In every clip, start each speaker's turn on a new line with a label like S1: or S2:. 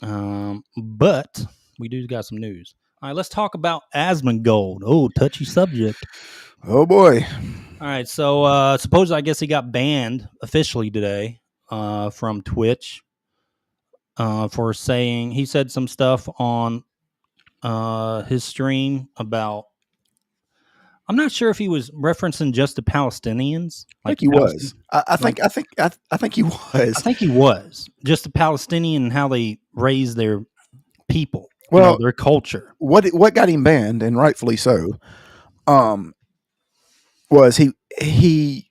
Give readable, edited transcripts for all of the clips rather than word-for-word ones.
S1: But we do got some news. All right, let's talk about Asmongold. Oh, touchy subject.
S2: Oh boy.
S1: All right, so suppose I guess he got banned officially today from Twitch for saying he said some stuff on his stream about. I'm not sure if he was referencing just the Palestinians,
S2: I
S1: like
S2: think
S1: the
S2: he was.
S1: Palestinian.
S2: I think he
S1: I
S2: was.
S1: think he was just the Palestinian and how they raise their people,
S2: Well,
S1: their culture.
S2: what got him banned, and rightfully so, um, was he.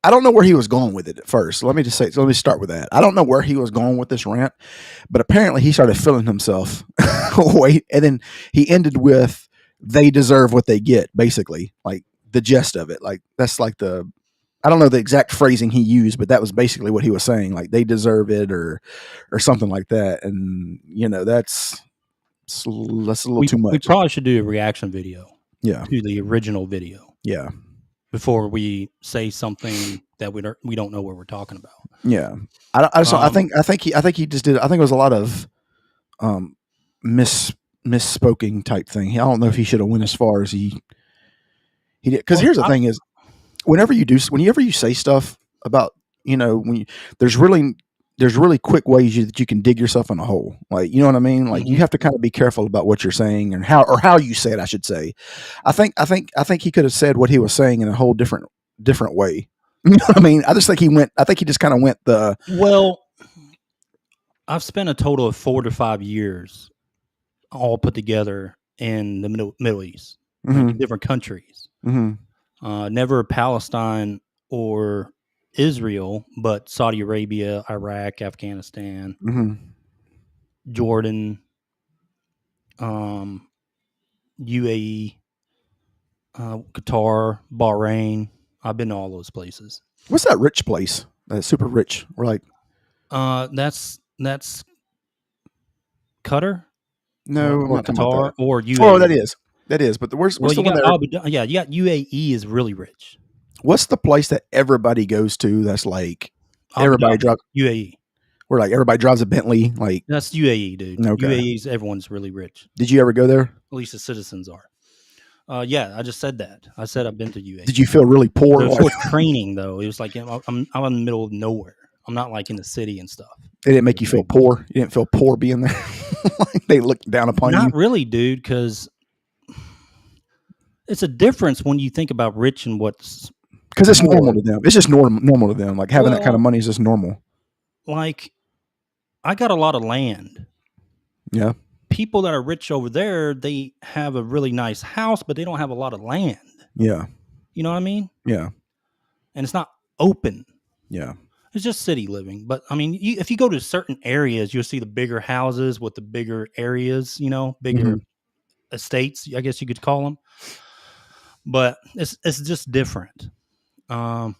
S2: I don't know where he was going with it at first. Let me just say. So let me start with that. I don't know where he was going with this rant, but apparently he started feeling himself. Wait, and then he ended with "They deserve what they get." Basically, like the gist of it. Like that's like the. I don't know the exact phrasing he used, but that was basically what he was saying. Like they deserve it, or something like that. And that's a little
S1: We
S2: too
S1: we
S2: much.
S1: probably should do a reaction video
S2: Yeah,
S1: to the original video
S2: yeah,
S1: before we say something that we don't know what we're talking about.
S2: yeah. I just
S1: Um,
S2: I think he just did. I think it was a lot of um misspoken type thing. I don't know if he should have went as far as he did. Because
S1: well,
S2: here's the thing: is whenever you say stuff about when there's really quick ways that you can dig yourself in a hole. Like you know what I mean? Like you
S1: mhm.
S2: have to kind of be careful about what you're saying and how you say it. I should say. I think he could have said what he was saying in a whole different way. You know what I mean? I just think he went. I think he just kind of went the.
S1: Well, I've spent a total of 4 to 5 years all put together in the Middle East, like in
S2: Mm-hmm,
S1: different countries.
S2: mm-hmm,
S1: Never Palestine or Israel, but Saudi Arabia, Iraq, Afghanistan,
S2: mm-hmm.
S1: Jordan, um, UAE, Qatar, Bahrain. I've been to all those places.
S2: What's that rich place? That's super rich. We're like,
S1: That's Qatar
S2: no, I'm
S1: or
S2: not talking about
S1: Qatar
S2: that.
S1: or
S2: Oh,
S1: UAE.
S2: that is. But
S1: Well,
S2: where's the
S1: you
S2: one
S1: got
S2: there?
S1: yeah, you got UAE is really rich.
S2: What's the place that everybody goes to? That's like
S1: Abu
S2: everybody
S1: Dhabi,
S2: drives.
S1: UAE.
S2: Where like everybody drives a Bentley. Like
S1: That's UAE, dude.
S2: okay.
S1: UAE's everyone's really rich.
S2: Did you ever go there?
S1: At least the citizens are. Yeah, I just said that. I said I've been to
S2: Did
S1: UAE.
S2: you feel really
S1: It
S2: poor?
S1: was
S2: Like,
S1: for training, though. It was like I'm in the middle of nowhere. I'm not like in the city and stuff.
S2: it didn't make you feel poor. You didn't feel poor being there. Like they looked down upon you
S1: Not really, dude, because it's a difference when you think about rich and what's
S2: because it's normal
S1: poor.
S2: to them. It's just normal to them. Like having that kind of
S1: Well,
S2: money is just normal.
S1: like I got a lot of land.
S2: Yeah.
S1: People that are rich over there, they have a really nice house, but they don't have a lot of land.
S2: Yeah.
S1: You know what I mean?
S2: Yeah.
S1: And it's not open.
S2: Yeah.
S1: It's just city living. But I mean, if you go to certain areas, you'll see the bigger houses with the bigger areas, bigger
S2: Mm-hmm.
S1: estates, I guess you could call them. But it's just different. And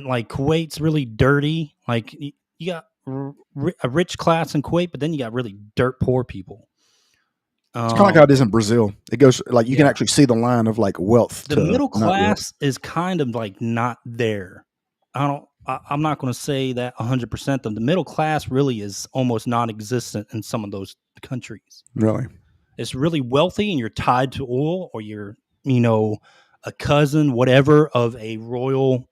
S1: like Kuwait's really dirty. Like you got a rich class in Kuwait, but then you got really dirt poor people.
S2: It's kind of like how it is in Brazil. It goes like you can
S1: Yeah.
S2: actually see the line of like wealth
S1: The
S2: to
S1: middle
S2: not wealth.
S1: class is kind of like not there. I'm not going to say that 100% of the middle class really is almost non-existent in some of those countries.
S2: Really.
S1: It's really wealthy and you're tied to oil or you're, a cousin, whatever, of a royal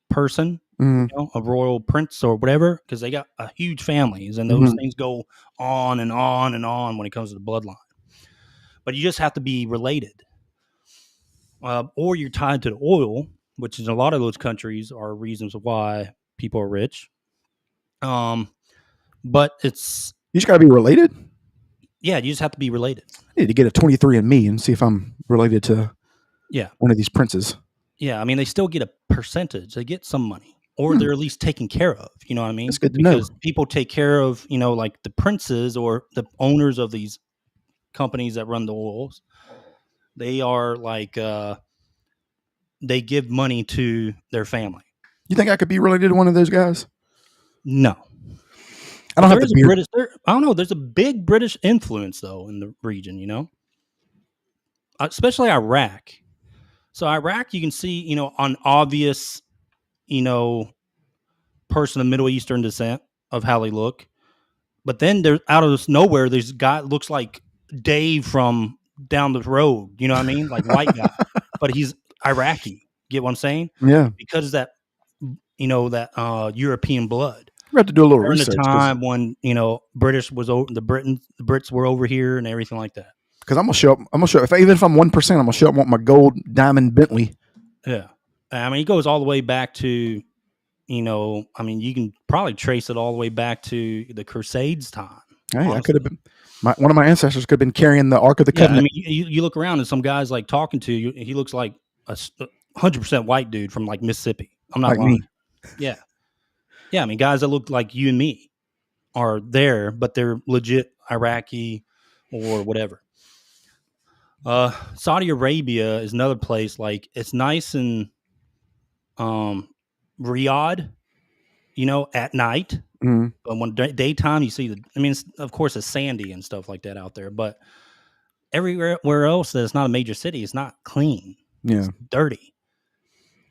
S1: person,
S2: Mm-hmm.
S1: a royal prince or whatever, because they got a huge families and those
S2: Mm-hmm.
S1: things go on and on and on when it comes to the bloodline. But you just have to be related. Or you're tied to the oil, which in a lot of those countries are reasons why people are rich. But it's
S2: You just got to be related.
S1: you just have to be related.
S2: I need to get a 23andMe and see if I'm related to
S1: Yeah,
S2: one of these princes.
S1: yeah. I mean, they still get a percentage. They get some money, or they're at least taken care of. You know what I mean?
S2: That's good to know.
S1: Because people take care of like the princes or the owners of these companies that run the oils. They are like they give money to their family.
S2: You think I could be related to one of those guys?
S1: No.
S2: I
S1: But
S2: don't have
S1: there
S2: the
S1: is a
S2: beard.
S1: British. I don't know. There's a big British influence though in the region. Especially Iraq. So Iraq, you can see, an obvious, you know, person of Middle Eastern descent of how they look. But then there, out of nowhere, there's a guy looks like Dave from down the road. You know what I mean? Like white guy, but he's Iraqi. Get what I'm saying?
S2: Yeah.
S1: Because of that, that European blood
S2: We have to do a little
S1: during the
S2: research because
S1: time when British was over, the Brits were over here and everything like that.
S2: I'm gonna show up. I'm gonna show up. Even if I'm 1%, I'm gonna show up with my gold diamond Bentley.
S1: Yeah, I mean, it goes all the way back to, I mean, you can probably trace it all the way back to the Crusades time.
S2: Hey, I could have
S1: Honestly.
S2: been. One of my ancestors could have been carrying the Ark of the
S1: Yeah, I
S2: Covenant.
S1: mean, you look around and some guys like talking to you. He looks like a 100% white dude from like Mississippi. I'm not
S2: Like
S1: lying.
S2: me.
S1: Yeah, yeah. I mean, guys that look like you and me are there, but they're legit Iraqi or whatever. Saudi Arabia is another place. Like it's nice in um, Riyadh, at night.
S2: Mm,
S1: But when daytime, you see I mean, of course, it's sandy and stuff like that out there. But everywhere else that's not a major city, it's not clean.
S2: yeah.
S1: It's dirty.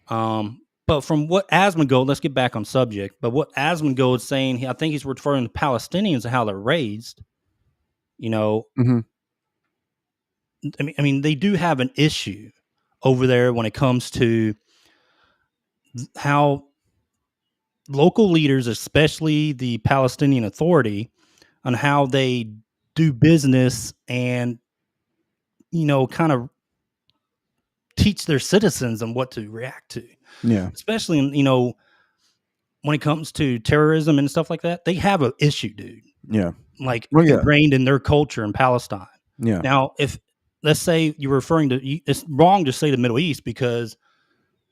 S1: But from what Asmongold, let's get back on subject. But what Asmongold is saying, I think he's referring to Palestinians and how they're raised. You know,
S2: Mm-hmm.
S1: I mean, they do have an issue over there when it comes to how local leaders, especially the Palestinian Authority, on how they do business and kind of teach their citizens on what to react to,
S2: Yeah.
S1: especially when it comes to terrorism and stuff like that. They have an issue, dude,
S2: Yeah.
S1: like
S2: Well, yeah.
S1: ingrained in their culture in Palestine.
S2: Yeah.
S1: Now, if let's say you're referring to, it's wrong to say the Middle East because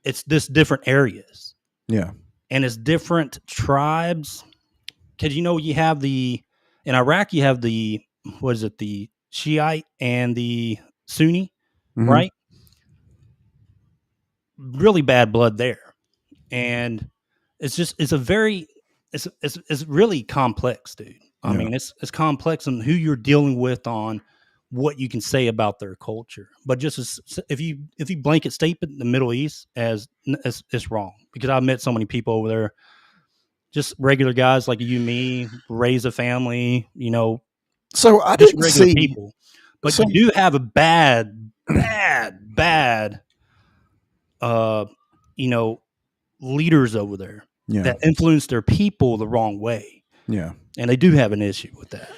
S1: it's just different areas
S2: Yeah.
S1: and it's different tribes. Because you have in Iraq you have the what is it, the Shiite and the Sunni,
S2: Mm-hmm.
S1: right? Really bad blood there, and it's a very it's really complex, dude. I
S2: Yeah.
S1: mean, it's complex on who you're dealing with on what you can say about their culture. But just if you blanket statement the Middle East as it's wrong, because I've met so many people over there, just regular guys like you, me, raise a family,
S2: So I
S1: just
S2: didn't
S1: regular
S2: see.
S1: people. But
S2: So
S1: you do have a bad, uh, you know, leaders over there
S2: yeah.
S1: that influence their people the wrong way,
S2: Yeah.
S1: and they do have an issue with that.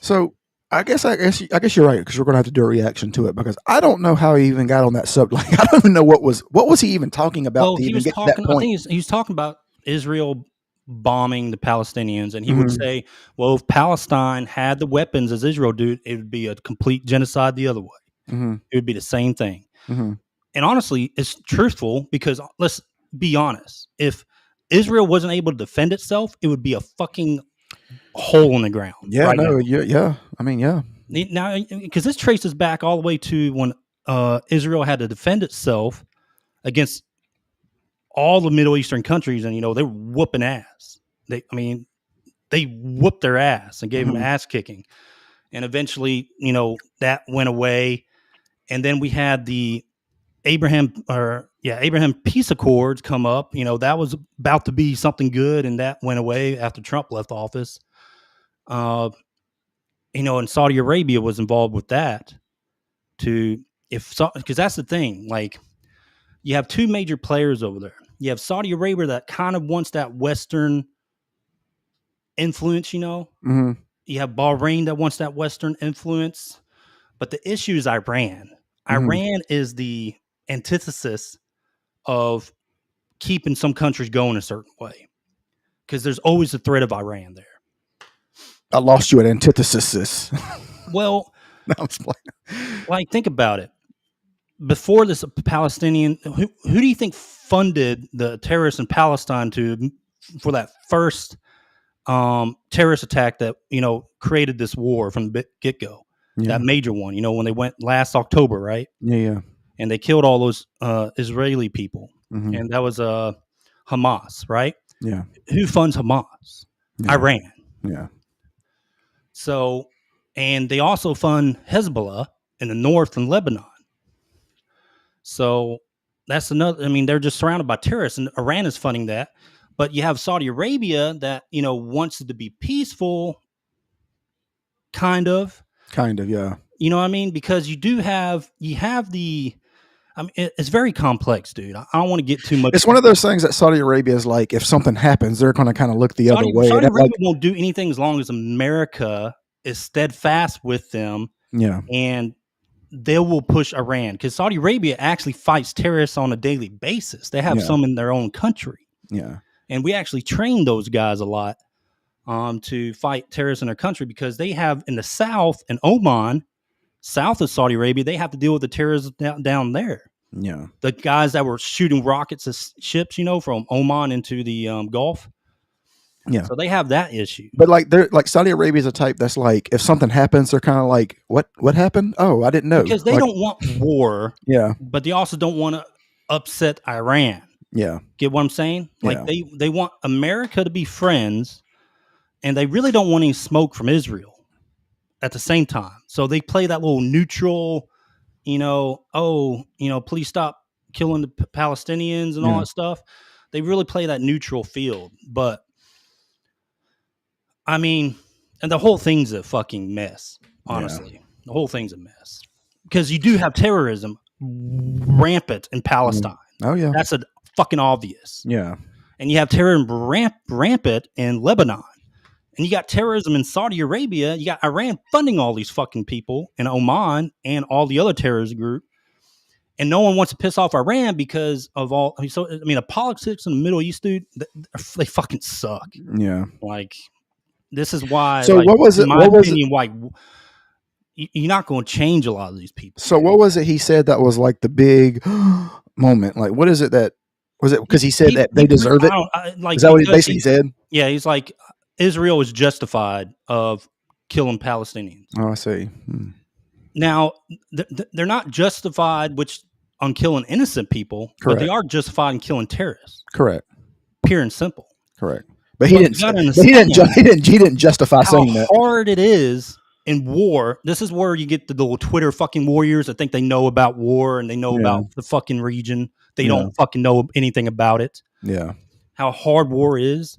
S2: So I guess you're right because we're going to have to do a reaction to it because I don't know how he even got on that subject. Like, I don't even know what was he even talking about
S1: Well,
S2: to
S1: he
S2: even
S1: was
S2: get to that
S1: talking. I
S2: point.
S1: think he was talking about Israel bombing the Palestinians, and he would
S2: Mm-hmm.
S1: say, "Well, if Palestine had the weapons as Israel do, it would be a complete genocide the other way.
S2: Mm-hmm.
S1: It would be the same thing."
S2: Mm-hmm.
S1: And honestly, it's truthful because let's be honest. If Israel wasn't able to defend itself, it would be a fucking hole in the ground
S2: Yeah.
S1: right now.
S2: No. Yeah. Yeah. I mean, yeah.
S1: Now, because this traces back all the way to when Israel had to defend itself against all the Middle Eastern countries, and they were whooping ass. They whooped their ass and gave them
S2: Mm-hmm.
S1: ass kicking, and eventually, that went away. And then we had the Abraham peace accords come up. That was about to be something good, and that went away after Trump left office. Uh, and Saudi Arabia was involved with that to because that's the thing. Like, you have two major players over there. You have Saudi Arabia that kind of wants that Western influence.
S2: Mm-hmm.
S1: You have Bahrain that wants that Western influence, but the issue is Iran.
S2: Mm-hmm.
S1: Iran is the antithesis of keeping some countries going a certain way because there's always the threat of Iran there.
S2: I lost you at antithesis.
S1: Well,
S2: No, I'm just playing.
S1: like, think about it. Before this Palestinian, who do you think funded the terrorists in Palestine for that first terrorist attack that created this war from the get go?
S2: Yeah.
S1: That major one, when they went last October, right?
S2: Yeah. Yeah.
S1: And they killed all those Israeli people,
S2: Mm-hmm.
S1: and that was Hamas, right?
S2: Yeah.
S1: Who funds Hamas?
S2: Yeah.
S1: Iran.
S2: Yeah.
S1: So, and they also fund Hezbollah in the north and Lebanon. So that's another. I mean, they're just surrounded by terrorists, and Iran is funding that. But you have Saudi Arabia that wants it to be peaceful, kind of.
S2: Yeah.
S1: You know what I mean? Because you have the. I mean, it's very complex, dude. I don't want to get too much.
S2: It's one of those things that Saudi Arabia is like, if something happens, they're going to kind of look the other way.
S1: Saudi
S2: That, like,
S1: Arabia won't do anything as long as America is steadfast with them,
S2: yeah,
S1: and they will push Iran, because Saudi Arabia actually fights terrorists on a daily basis. They have
S2: Yeah.
S1: some in their own country,
S2: yeah,
S1: and we actually train those guys a lot to fight terrorists in their country, because they have in the south, in Oman, south of Saudi Arabia, they have to deal with the terrorists down there.
S2: yeah,
S1: The guys that were shooting rockets at ships, from Oman into the Gulf.
S2: yeah.
S1: So they have that issue.
S2: But like, they're like, Saudi Arabia is a type that's like, if something happens, they're kind of like, what happened? Oh, I didn't know.
S1: Because they
S2: like,
S1: don't want war,
S2: Yeah,
S1: but they also don't want to upset Iran.
S2: yeah,
S1: Get what I'm saying? Like
S2: Yeah.
S1: they want America to be friends, and they really don't want any smoke from Israel at the same time. So they play that little neutral, please stop killing the Palestinians and all
S2: Yeah.
S1: that stuff. They really play that neutral field. But I mean, and the whole thing's a fucking mess, honestly. The whole thing's a mess. Because you do have terrorism rampant in Palestine.
S2: Oh yeah,
S1: That's a fucking obvious.
S2: yeah,
S1: And you have terrorism rampant in Lebanon. And you got terrorism in Saudi Arabia. You got Iran funding all these fucking people in Oman and all the other terrorist group. And no one wants to piss off Iran because of all. The politics in the Middle East, dude, they fucking suck.
S2: yeah.
S1: Like, this is why.
S2: So
S1: like,
S2: what was it?
S1: In my
S2: What was
S1: opinion, why you're not going to change a lot of these people.
S2: So what was it he said that was like the big moment? Like, what is it that was it? Because he said that they deserve it. Is that what he basically said?
S1: Yeah, he's like, Israel is justified of killing Palestinians.
S2: Oh, I see.
S1: Now, they're not justified on killing innocent people,
S2: Correct.
S1: but they are justified in killing terrorists.
S2: Correct.
S1: Pure and simple.
S2: Correct. But he
S1: But
S2: didn't.
S1: you gotta
S2: He didn't justify
S1: How
S2: saying that.
S1: hard it is in war. This is where you get the little Twitter fucking warriors that think they know about war and they know about the fucking region. They don't fucking know anything about it.
S2: Yeah.
S1: How hard war is.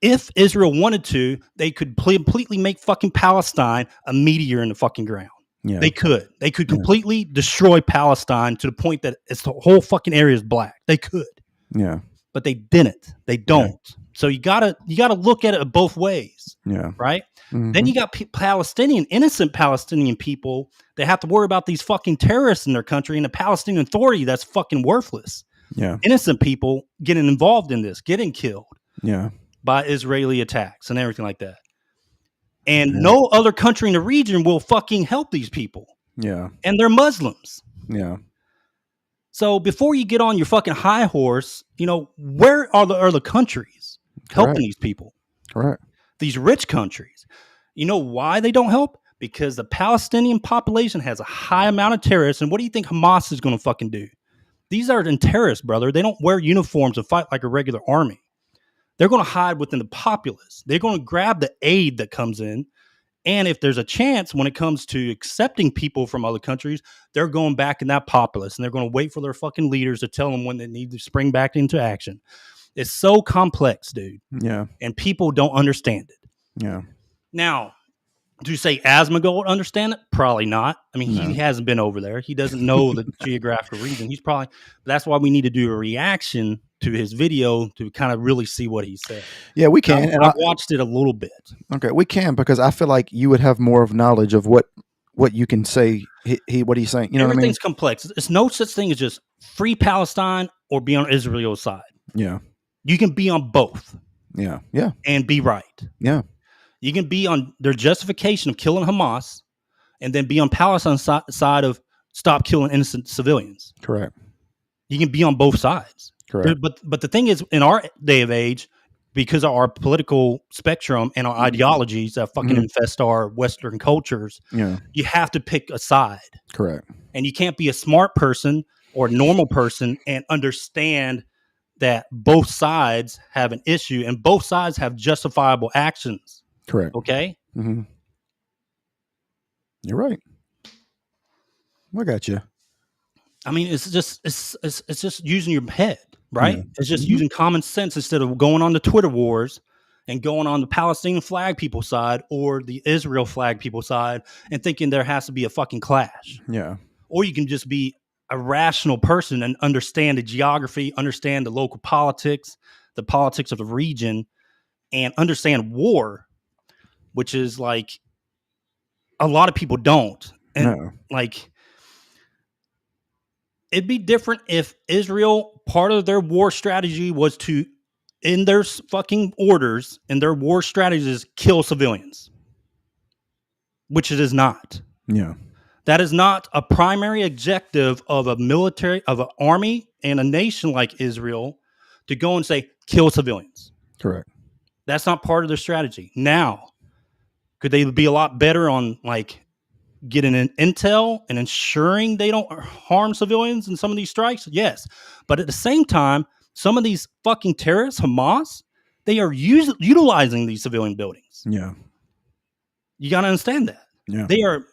S1: If Israel wanted to, they could completely make fucking Palestine a meteor in the fucking ground.
S2: Yeah.
S1: They could completely destroy Palestine to the point that the whole fucking area is black. They could.
S2: Yeah.
S1: But they didn't. They don't. So you gotta look at it both ways.
S2: Yeah.
S1: Right. Then you got innocent Palestinian people that have to worry about these fucking terrorists in their country and the Palestinian Authority that's fucking worthless.
S2: Yeah.
S1: Innocent people getting involved in this, getting killed.
S2: Yeah.
S1: By Israeli attacks and everything like that. And no other country in the region will fucking help these people.
S2: Yeah.
S1: And they're Muslims.
S2: Yeah.
S1: So before you get on your fucking high horse, where are the other countries helping these people?
S2: Correct.
S1: These rich countries. You know why they don't help? Because the Palestinian population has a high amount of terrorists. And what do you think Hamas is going to fucking do? These are terrorists, brother. They don't wear uniforms and fight like a regular army. They're going to hide within the populace. They're going to grab the aid that comes in. And if there's a chance when it comes to accepting people from other countries, they're going back in that populace and they're going to wait for their fucking leaders to tell them when they need to spring back into action. It's so complex, dude.
S2: Yeah.
S1: And people don't understand it.
S2: Yeah.
S1: Now, do you say Asmongold understand it? Probably not. I mean, he hasn't been over there. He doesn't know the geographical region. That's why we need to do a reaction to his video to kind of really see what he said.
S2: Yeah, we can.
S1: And I watched it a little bit.
S2: Okay, we can, because I feel like you would have more of knowledge of what you can say. What he's saying. You know what I mean?
S1: Everything's complex. It's no such thing as just free Palestine or be on Israel's side. Yeah. You can be on both.
S2: Yeah. Yeah.
S1: And be right.
S2: Yeah.
S1: You can be on their justification of killing Hamas and then be on Palestine's side of stop killing innocent civilians.
S2: Correct.
S1: You can be on both sides.
S2: Correct.
S1: But the thing is, in our day of age, because of our political spectrum and our ideologies that fucking infest our Western cultures, you have to pick a side.
S2: Correct.
S1: And you can't be a smart person or a normal person and understand that both sides have an issue and both sides have justifiable actions.
S2: Correct.
S1: Okay.
S2: Mm-hmm. You're right. I got you.
S1: I mean, it's just using your head, right?
S2: Yeah.
S1: It's just using common sense instead of going on the Twitter wars and going on the Palestinian flag people side or the Israel flag people side and thinking there has to be a fucking clash.
S2: Yeah.
S1: Or you can just be a rational person and understand the geography, understand the local politics, the politics of the region, and understand war, which is like a lot of people don't. And
S2: No.
S1: like, it'd be different if Israel, part of their war strategy was to, in their fucking orders, in their war strategies, kill civilians, which it is not.
S2: Yeah.
S1: That is not a primary objective of a military, of an army and a nation like Israel to go and say, kill civilians.
S2: Correct.
S1: That's not part of their strategy. Now, could they be a lot better on like getting an intel and ensuring they don't harm civilians in some of these strikes? Yes. But at the same time, some of these fucking terrorists, Hamas, they are utilizing these civilian buildings.
S2: Yeah.
S1: You got to understand that.
S2: Yeah.
S1: They are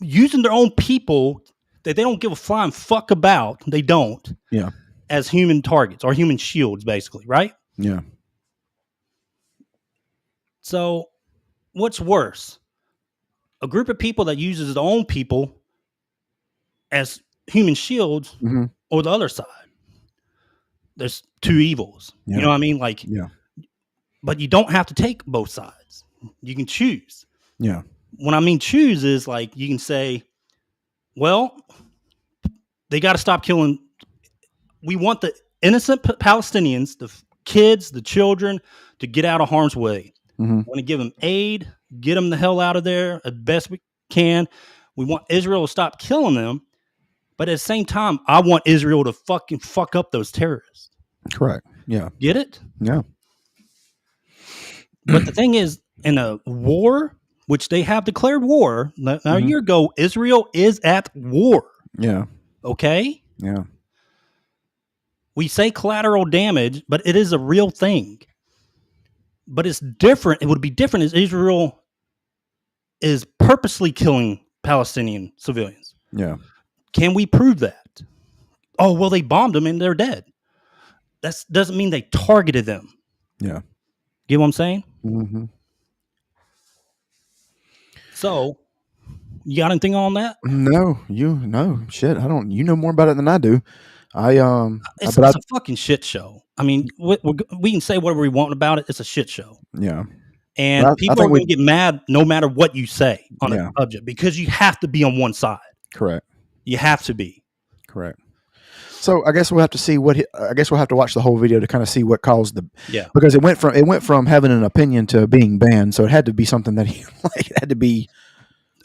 S1: using their own people that they don't give a flying fuck about. They don't.
S2: Yeah.
S1: As human targets or human shields, basically, right?
S2: Yeah.
S1: So what's worse? A group of people that uses their own people as human shields,
S2: Mm-hmm.
S1: or the other side. There's two evils.
S2: Yeah.
S1: You know what I mean? Like,
S2: Yeah.
S1: but you don't have to take both sides. You can choose.
S2: Yeah.
S1: When I mean choose is like you can say, well, they got to stop killing. We want the innocent Palestinians, the kids, the children, to get out of harm's way.
S2: Mm-hmm.
S1: We want to give them aid, get them the hell out of there as best we can. We want Israel to stop killing them. But at the same time, I want Israel to fucking fuck up those terrorists.
S2: Correct. Yeah.
S1: Get it?
S2: Yeah.
S1: But the thing is, in a war, which they have declared war, now a year ago, Israel is at war.
S2: Yeah.
S1: Okay?
S2: Yeah.
S1: We say collateral damage, but it is a real thing. But it's different. It would be different as Israel is purposely killing Palestinian civilians.
S2: Yeah.
S1: Can we prove that? Oh, well, they bombed them and they're dead. That doesn't mean they targeted them.
S2: Yeah.
S1: Get what I'm saying?
S2: Mm-hmm.
S1: So, you got anything on that?
S2: No, shit. I don't. You know more about it than I do.
S1: It's a fucking shit show. I mean, we can say whatever we want about it. It's a shit show.
S2: Yeah.
S1: And people are going to get mad no matter what you say on a subject because you have to be on one side.
S2: Correct.
S1: You have to be.
S2: Correct. So I guess we'll have to see I guess we'll have to watch the whole video to kind of see what caused because it went from having an opinion to being banned. So it had to be something that he like. It had to be.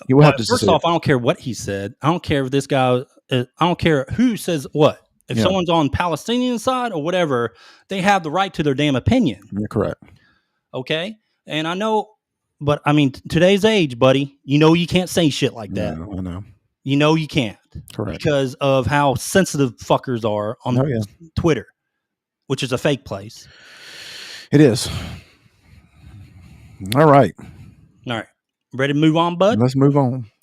S2: You will have to.
S1: First off, I don't care what he said. I don't care if this guy. I don't care who says what. If someone's on Palestinian side or whatever, they have the right to their damn opinion.
S2: Yeah, correct.
S1: Okay, and I know, but I mean, today's age, buddy, you can't say shit like that.
S2: No, I know.
S1: You can't.
S2: Correct.
S1: Because of how sensitive fuckers are on Twitter, which is a fake place.
S2: It is. All right.
S1: All right. Ready to move on, bud?
S2: Let's move on.